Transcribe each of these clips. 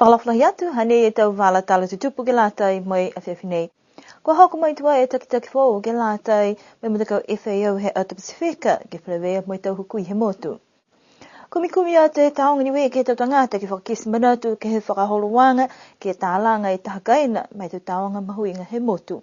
Whakalawhalahi atu, hane e tau wala tala tutupu ke lātai mai a whiawhinei. Kua hoko mai tua e takitaki fōu ke lātai mai mutakau FAO he ata Pasifika ke whalawea mai tau hukui he motu. Kumikumi atu he taonga niwe ke tau tangata ke whakakisi manatu ke he whakaholoanga ke tālanga e tahakaina mai tau taonga mahuinga he motu.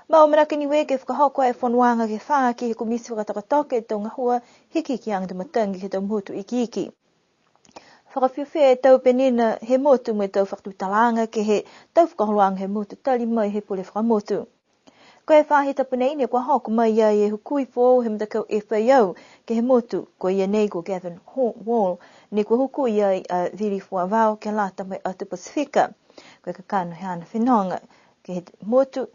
Mao manake niwe ke whakahoko e whanuanga ke whaaki he kumisi whakatakatoke e tau ngahua hiki ki anga tumatangi ke tau motu iki. Whakawhiwhia e tau penina he motu me tau whakatutalanga ke he tau whakaholoanga he motu tali mai he pule whakamotu. Ko e whahi tapunei ne kua hoko mai ai e hukui fō he mtakau FAO ke he motu ko ia nei ko Gavin Wall ne kua hukui ai a viri fuavao ke lata mai atu Pasifika. Ko e kakano he ana whenonga ke he motu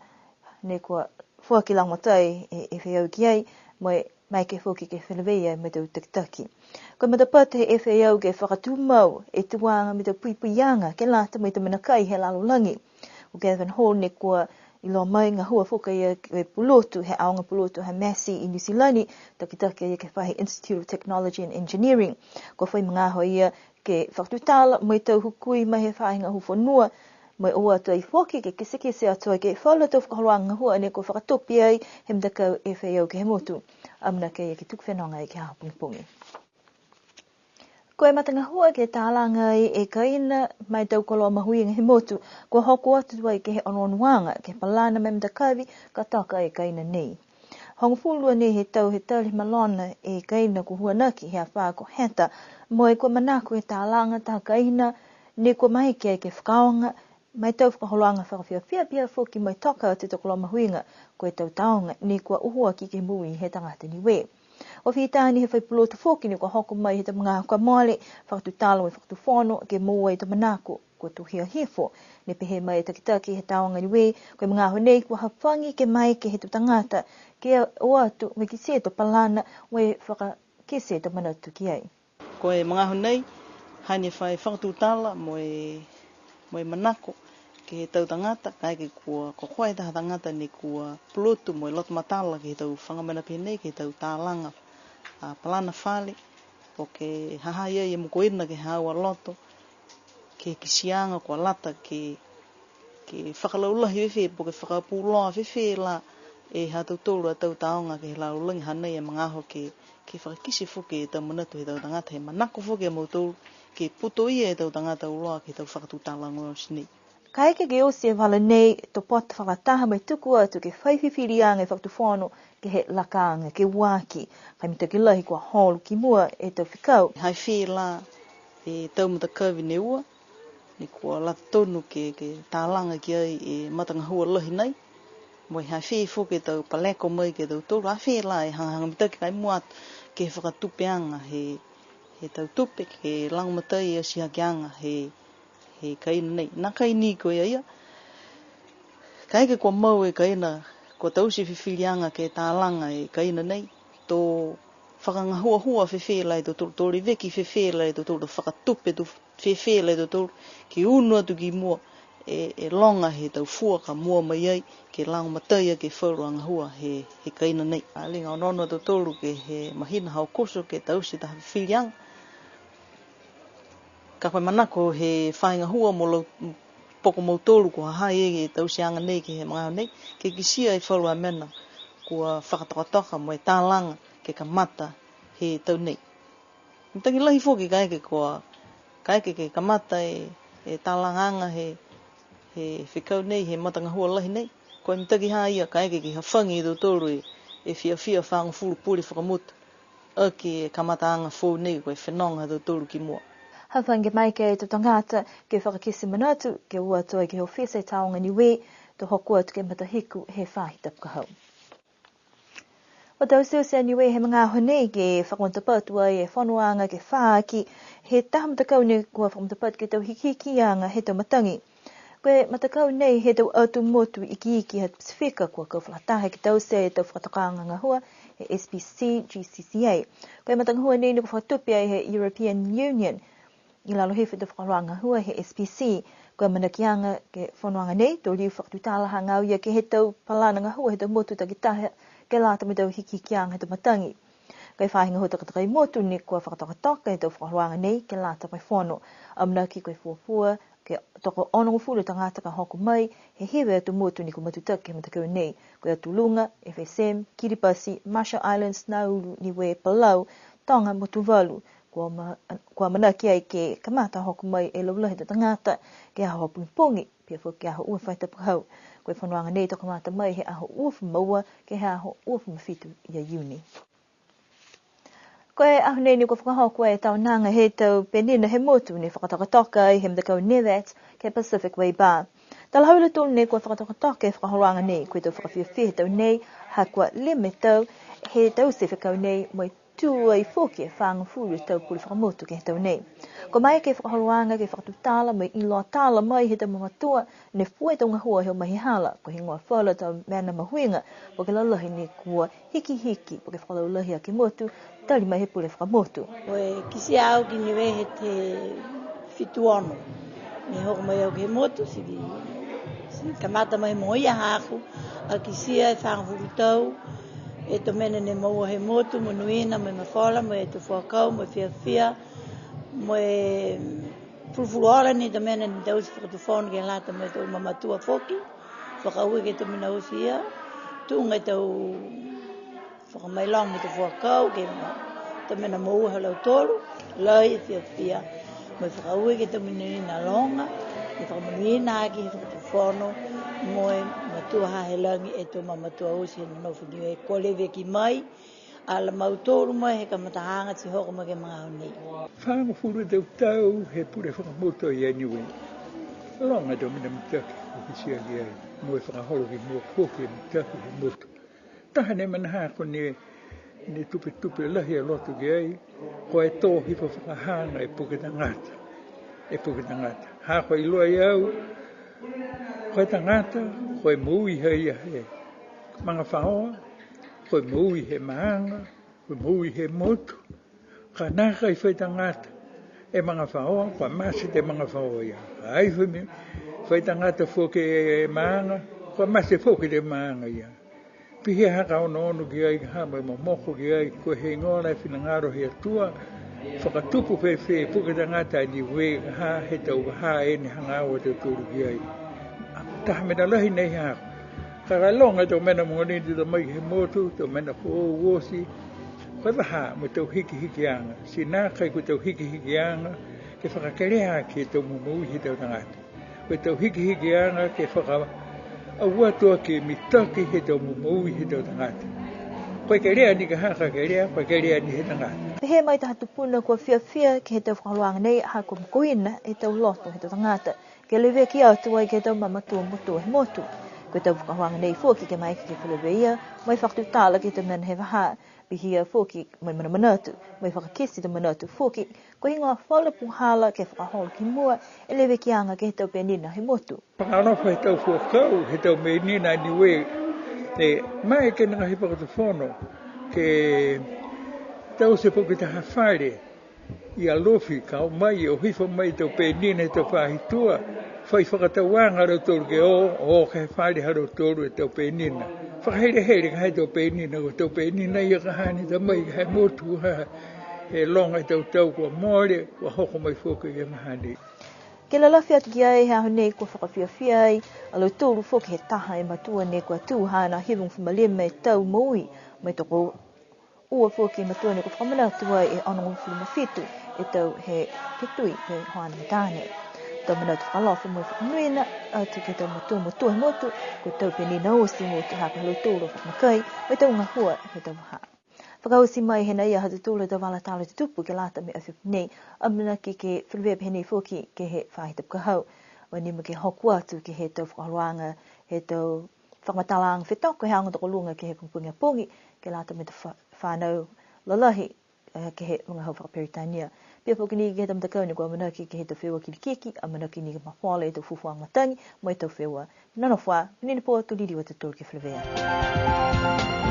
ne kua fuakilangatai e FAO ki ai mai ke whoki ke whelawea me tau takitaki. Ko matapata he FAO ke whakatumau e tuanga me tau puipuianga ke lata mai tau manakai he lalolangi. O Gavin Hall ne kua ilo mai ngā hua whuka ia ke pulotu, he aonga pulotu ha Massey i New Zealand, takitaki ia ke whahi Institute of Technology and Engineering. Ko whai mga hoa ia ke whakatutala mai tau hukui mai he whahi ngā huwhanua, mai o atu ai whoki ke kisekese atu ke whala tau whakaholoanga hua ne ko whakatopi ai he mtakau FAO ke he motu. Amna ke ia ke tukwhenonga i ke hapungipungi. Ko e matanga hua ke tālanga e kaina mai tau koloa mahuinga he motu, ko hoko atu tuai ke he onoanuanga, ke palana me mtakavi ka taka e kaina nei. Hongfulua ne he tau he tali malona e kaina ko huanaki he a whako heta, mo e ko manako e tālanga tā kaina, ne ko mai ke whakaonga, mai tau whakaholoanga whakawhiawhia pia whoki mai toka te tau koloa mahuinga, ko e tau taonga, ne ko uhua ki ke mui he tangata niwe. O whitani he whaipulotu whoki ni kua hoko mai he ta mga kua moale, whakatutalo e whakatuwhono ke mua i ta manako kua tuhia hefo. Ne pehe mai e takitaki he taonga niwe, koe mga honei kua hawhangi ke mai ke he tutangata, ke o atu me ki se to palana, we whakakese to manatu ki ai. Koe mga honei, haine whai whakatutala mo e manako, ke he tau tangata, kai ke kua kokoai taha tangata ni kua pulotu mo e loto matala ke he tau whangamana penei, ke he tau tālanga palana whale, o ke hahai ai e mukoina ke haua loto, ke kisianga kua lata, ke whakalaulahi wewe, po ke whakapuloa wewe la e ha tau tolu a tau taonga ke he laulangi hanei e mga aho ke whakakisi whuke e tau manatu he tau tangata, he manako whuke e mautolu, ke puto ia e tau tangata uloa ke tau whakatutala ngoi o sini. Kai ke o se wala nei to pota whakataha mai tuku atu ke whaiwhiwhirianga e whakatuwhono ke he lakaanga, ke waki, kai mita ki lahi kua holu ki mua e tau whikau. Hai whela e tau matakawi ne ua, ni kua lata tonu ke tālanga ki ai e matanga hua lahi nei, mo hai whi ke tau paleko mai ke tau tolu, hai whela e hanga mitaki kai mua atu ke whakatupeanga he tau tupe, ke langmatai e sihakianga he kaina nei. Nā kaini ko ia, kai ke kua mau e kaina, kua tausi whiwhirianga ke tālanga e kaina nei, tō whakangahua hua whiwhela e tō tōru, tō riveki whiwhela e tō tōru, whakatupe tō whiwhela e tō tōru, ki unu atu ki mua, e longa he tau fuaka mua mai ai, ke lango mataia ke whauruanga hua he kaina nei. Alinga onono tō tōru ke he mahina hao koso ke tausi taha whiwhirianga, ka koe manako he whainga hua mo lau poko mautolu kua hai e tausi anga nei ke he mga nei, ke kisia e whaurua mena kua whakatokatoka mo e tālanga ke ka mata he tau nei. Mitaki lahi whoki kaike kua, kaike ke ka mata e tālanga anga he whikau nei, he matanga hua lahi nei, koe mitaki haa ia kaike ke hawhangi i tō tōru e whiawhia whangu furu puri whakamuta, aki e ka mata anga fōu nei koe whenonga tō tōru ki mua. Hawhange mai ke te tangata ke whakakisi manatu ke ua toi ke ho whese taonga niwe to hoku atu ke matahiku he whahi tapukahau. O tau siusia niwe he mga honei ke whakamatapatu ai e whanuanga ke whaaki he taha matakau ni kua whakamatapatu ke tau hikianga he tau matangi. Koe matakau nei he tau atu motu iki hat Pasifika kua kau whakatahe ki tau se tau whakatakaanga ngā hua he SPC, GCCA. Koe matanga hua nei ni kua whakatupi ai he European Union i lalo hefe te whakaroanga hua he SPC, kua manakianga ke whanuanga nei, tō liu whakatutala hangau ia ke he tau palana ngā hua he tau motu takitahe ke lāta me tau hikianga he tau matangi. Kai whahinga hua takatai motu ni kua whakatokatoka he tau whakaroanga nei ke lāta mai whono, amna ki koe fuapua ke toko ono fulu tangata ka hoku mai he hewe tu motu ni ku matutaki he matakau nei ko Tulunga, FSM, Kiribati, Marshall Islands, Nauru, Niue, Palau, Tonga, Motuvalu, kua manaki ai ke kamata hoku mai e laulahi te tangata ke aho pungpongi, pia fo ke aho ua whaita pahau. Koe whanuanga nei toko mata mai he aho ua maua ke he aho ua mafitu ia uni. Koe aho nei ni kua whakahoku e tau nanga he tau penina he motu ni whakatokatoka i he mdakau Niuean ke Pacific Way Bar. Tala haula tōnu nei kua whakatokatoka e whakahoruanga nei koe tau whakawhiawhia tau nei ha kua lime tau he tau se whakau nei moi tū ai whoki e whangafuru tau puli whakamotu ke he tau nei. Ko mai ke whakahoruanga ke whakatutala mai iloa tala mai he tau mamatua ne fue tau ngahua heo mahi hala ko he ngoa whala tau mena mahuinga po ke lalahi ni kua hiki po ke whakalaulahi a ke motu tali mai he puli whakamotu. Oe kisi au ki niwe he te whituono. Me hoko mai au ke he motu si kamata mai moia haku a kisia e whangafuru tau e to mene ne maua he motu mo nuina mo mawhala mo e tu whakau mo whiawhia mo e pulfuruora ni to mene ni tausi whakatufonu ke lata mo e tau mamatua whoki whakaui ke to mina usia tunga e tau whakamailong mo tu whakau ke to mena maua halau tolu lai e whiawhia mo e whakaui ke to mina longa e whakamanuina aki he whakatufonu mo e matua hahelangi e to mamatua usi na nofu niwe e kolewe ki mai ala mautoru mai he kamatahanga ti hoko mai ke mga honi. Whangafuru tau he pure whakamoto i aniwe. Longa tau mina mitaki o kisia ki ai. Mo e whakaholo ki mua koki e mitaki he moto. Taha ne manahako ne tupe lahi a lotu ki ai. Ko e tō hipa whakahanga e puke tangata. Hako i loa i au. Koe tangata, koe mui hei he mga whaoa, koe mui he maanga, koe mui he motu. Ka naka i whai tangata e mga whaoa, koe masi te mga whaoa ia. Ai whai tangata whoke e maanga, koe masi whoke te maanga ia. Pihe haka ono ki ai, hama moko ki ai, koe he ngona e whinangaro he atua, whakatupu whewhe, puke tangata ni we ha he tau ha e ni hangawa te tūru ki ai. Taha mena lahi nei hako. Kakalonga tau mena mongoni te mai he motu, tau mena fōu wosi. Koe waha mo tau hiki anga. Si nā kai ko tau hiki anga, ke whakakerea ki tau mumui he tau tangata. Koe tau hiki anga ke whaka awatua ke mitaki he tau mumui he tau tangata. Koe kerea ni ka haka kerea, koe kerea ni he tangata. He mai taha tupuna kua whiawhia ke he tau whakaluanga nei ha kua mkoina he tau loto he tau tangata. Ke lewe ki au tuai ke tau mamatua motu he motu. Koe tau whakahuanga nei fōki ke mai ke whalewe ia, mai whakatutala ke tau mena he waha, bihia fōki mai mana manatu, mai whakakesi tau manatu fōki, koe hingoa whala puhala ke whakaholo ki mua, e lewe ki anga ke he tau penina he motu. Whakanofa he tau whakau, he tau menina niwe, e mai ke nga he whakatufono, ke tau se poki ta hawhare, i alofi ka o mai o hifa mai tau penina he tau whahitua, whai whakatauanga rau tōru ke o ka he whare haro tōru e tau penina. Whakahere ka he tau penina, o tau penina ia ka hani ta mai ka he motu ha he longa tau kua more, kua hoko mai whoka ke mahani. Ke la lawhi atu ki ai he aho nei kua whakawhiawhia ai, alo tōru whoki he taha e matua nei kua tūhana hivung whamalima e tau maui, mai toko ua whoki e matua nei kua whakamanatu ai e anongo whilu mawhitu, e tau he pitui he hoana matane. Tau manatu whakalofa mo whakanuina, atu ke tau matua he motu, ko tau penina osi motu haka halo tōru whakamakai, mai tau ngahua he tau waha. Whakausi mai he nei a hatu tūla tau wala tālo te tupu ke lata me awhipu nei, amanaki ke whulwepe he nei whoki ke he whahita pukahau. Wa nima ke hoku atu ke he tau whakaroanga, he tau whakamatalaanga whetoko he anga toko lunga ke he pungpunga pongi, ke lata me te whanau lalahi ke he runga hau whakaperitania. Pia poki ni ke he tamtakau ni kua manaki ke he tau whewa kirikiki, a manaki ni ke mawhala e tau fufuanga tangi, mo e tau whewa. Nana wha, nini po tu liri wa te tōru ke whlewea.